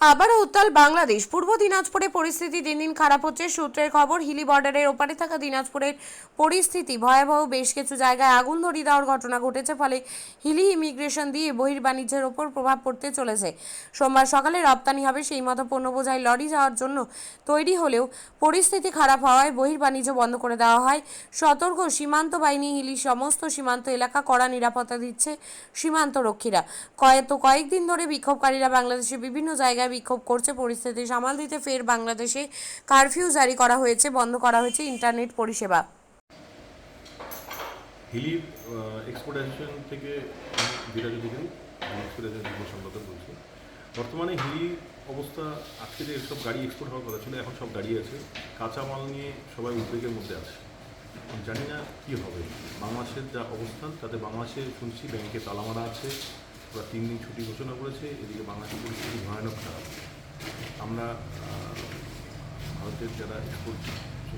আবারও উত্তাল বাংলাদেশ। পূর্ব দিনাজপুরে পরিস্থিতি দিন দিন খারাপ হচ্ছে। সূত্রের খবর, হিলি বর্ডারের ওপারে থাকা দিনাজপুরের পরিস্থিতি ভয়াবহ। বেশ কিছু জায়গায় আগুন ধরিয়ে দেওয়ার ঘটনা ঘটেছে, ফলে হিলি ইমিগ্রেশন দিয়ে বহির্বাণিজ্যের ওপর প্রভাব পড়তে চলেছে। সোমবার সকালে রপ্তানি হবে সেই মতো পণ্য বোঝাই লরি যাওয়ার জন্য তৈরি হলেও পরিস্থিতি খারাপ হওয়ায় বহির্বাণিজ্য বন্ধ করে দেওয়া হয়। সতর্ক সীমান্ত বাহিনী। হিলি সমস্ত সীমান্ত এলাকা কড়া নিরাপত্তা দিচ্ছে সীমান্ত রক্ষীরা। কয়েকদিন ধরে বিক্ষোভকারীরা বাংলাদেশের বিভিন্ন জায়গায় বিক্ষোভ করছে। পরিস্থিতি সামাল দিতে ফের বাংলাদেশে কারফিউ জারি করা হয়েছে, বন্ধ করা হয়েছে ইন্টারনেট পরিষেবা। হিলি এক্সপোর্ট অ্যাসোসিয়েশন থেকে বিরাজ অধিকারী এক্সপোর্ট অ্যাসোসিয়েশন সম্পাদক বলছি। বর্তমানে হিলি অবস্থা, আজকে যে সব গাড়ি এক্সপোর্ট হওয়ার কথা ছিল, এখন সব গাড়ি আছে, কাঁচামাল নিয়ে সবাই উদ্বেগের মধ্যে আছে। জানি না কী হবে। বাংলাদেশের যা অবস্থান, তাতে বাংলাদেশে শুনছি ব্যাংকে তালা মারা আছে, ওরা 3 দিন ছুটি ঘোষণা করেছে। এদিকে বাংলাদেশের পরিস্থিতি ভয়ানক খারাপ। আমরা ভারতের যারা এক্সপোর্ট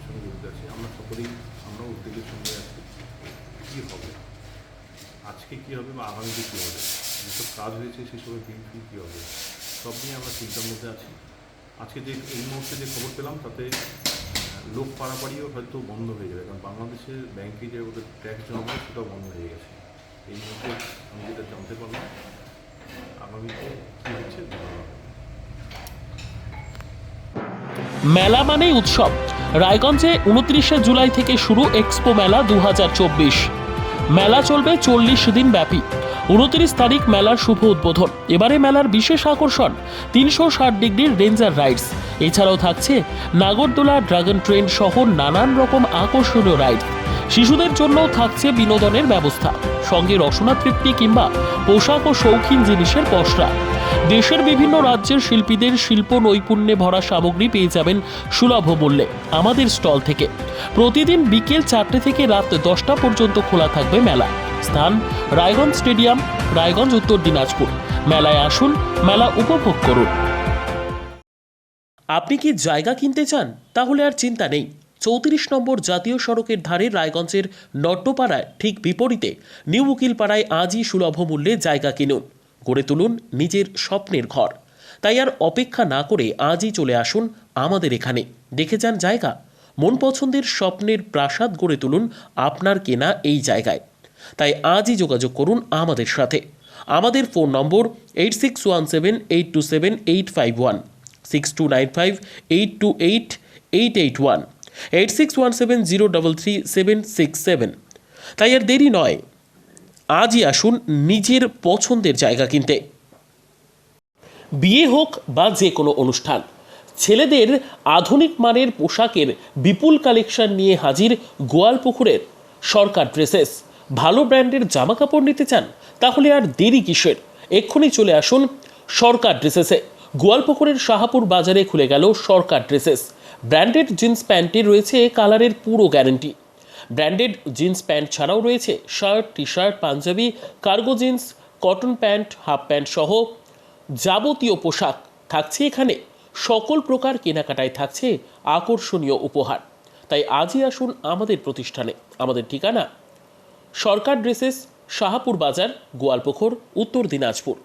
সঙ্গে জড়িত আছে, আমরা উদ্বেগের সঙ্গে আছি। কী হবে আজকে, কী হবে বা আগামীতে কী হবে, যেসব কাজ হয়েছে সেসবের বিল কী হবে, সব নিয়ে আমরা চিন্তার মধ্যে আছি। আজকে এই মুহূর্তে যে খবর পেলাম, তাতে লোক পারাপাড়িও হয়তো বন্ধ হয়ে যাবে, কারণ বাংলাদেশের ব্যাংকে যে ওদের ট্যাক্স জমা হয় সেটাও বন্ধ হয়ে গেছে। এই মুহূর্তে আমি যেটা জানতে পারলাম, আগামীতে কী হচ্ছে জানা হবে। মেলা মানেই উৎসব। রায়গঞ্জে 29শে জুলাই থেকে শুরু এক্সপো মেলা 2024। মেলা চলবে 40 দিন ব্যাপী। 29 তারিখ মেলার শুভ উদ্বোধন। এবারে মেলার বিশেষ আকর্ষণ 360 ডিগ্রির রেঞ্জার রাইডস। এছাড়াও থাকছে নাগরদোলা, ড্রাগন ট্রেন সহ নানান রকম আকর্ষণীয় রাইড। শিশুদের জন্যও থাকছে বিনোদনের ব্যবস্থা, সঙ্গে রসনা তৃপ্তি কিংবা পোশাক ও শৌখিন জিনিসের পসরা। দেশের বিভিন্ন রাজ্যের শিল্পীদের শিল্প নৈপুণ্যে ভরা সামগ্রী পেয়ে যাবেন সুলভ মূল্যে আমাদের স্টল থেকে। প্রতিদিন বিকেল 4টে থেকে রাত 10টা পর্যন্ত খোলা থাকবে মেলা। স্থান রায়গঞ্জ স্টেডিয়াম, রায়গঞ্জ, উত্তর দিনাজপুর। মেলায় আসুন, মেলা উপভোগ করুন। আপনি কি জায়গা কিনতে চান? তাহলে আর চিন্তা নেই। 34 নম্বর জাতীয় সড়কের ধারে রায়গঞ্জের নট্টপাড়ায় ঠিক বিপরীতে নিউ উকিলপাড়ায় আজই সুলভ মূল্যে জায়গা কিনুন, গড়ে তুলুন নিজের স্বপ্নের ঘর। তাই আর অপেক্ষা না করে আজই চলে আসুন আমাদের এখানে, দেখে যান জায়গা। মন পছন্দের স্বপ্নের প্রাসাদ গড়ে তুলুন আপনার কেনা এই জায়গায়। তাই আজই যোগাযোগ করুন আমাদের সাথে। আমাদের ফোন নম্বর 8617827851, 6295828881, 8617033767। তাই আর দেরি নয়, আজই আসুন নিজের পছন্দের জায়গা কিনতে। বিয়ে হোক বা যে কোনো অনুষ্ঠান, ছেলেদের আধুনিক মানের পোশাকের বিপুল কালেকশন নিয়ে হাজির গোয়ালপুকুরের সরকার ড্রেসেস। ভালো ব্র্যান্ডের জামা কাপড় নিতে চান? তাহলে আর দেরি কিসের? এক্ষুনি চলে আসুন সরকার ড্রেসেসে। গোয়ালপুকুরের শাহাপুর বাজারে খুলে গেল সরকার ড্রেসেস। ব্র্যান্ডেড জিন্স প্যান্টের রয়েছে কালারের পুরো গ্যারেন্টি। ব্র্যান্ডেড জিন্স প্যান্ট ছাড়াও রয়েছে shirt, T shirt, panjabi, cargo jeans, cotton pant, half pant সহ যাবতীয় পোশাক থাকছে এখানে। সকল প্রকার কেনাকাটায় থাকছে আকর্ষণীয় উপহার। তাই আজই আসুন আমাদের প্রতিষ্ঠানে। আমাদের ঠিকানা সরকার ড্রেসেস, শাহাপুর বাজার, গোয়ালপুকুর, উত্তর দিনাজপুর।